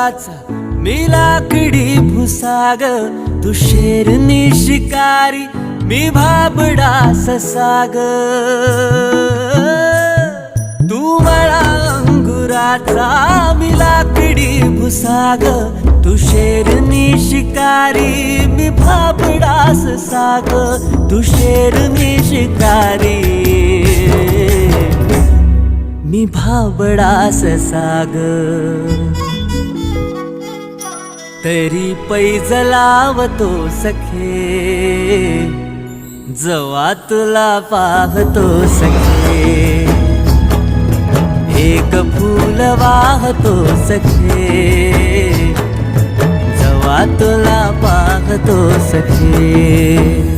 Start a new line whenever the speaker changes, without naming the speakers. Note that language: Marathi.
वनाचा मी लाकडी भुसाग, तू शेरनी शिकारी मी भाबडा ससाग. तू मला अंगुराचा मी लाकडी भुसाग, तू शेरनी शिकारी मी भाबडा ससाग. तू शेरनी शिकारी मी भाबडा ससाग. तरी पैज लावतो सखे, जवा तुला पाहतो सखे. एक फूल वाहतो सखे, जवा तुला पाहतो सखे.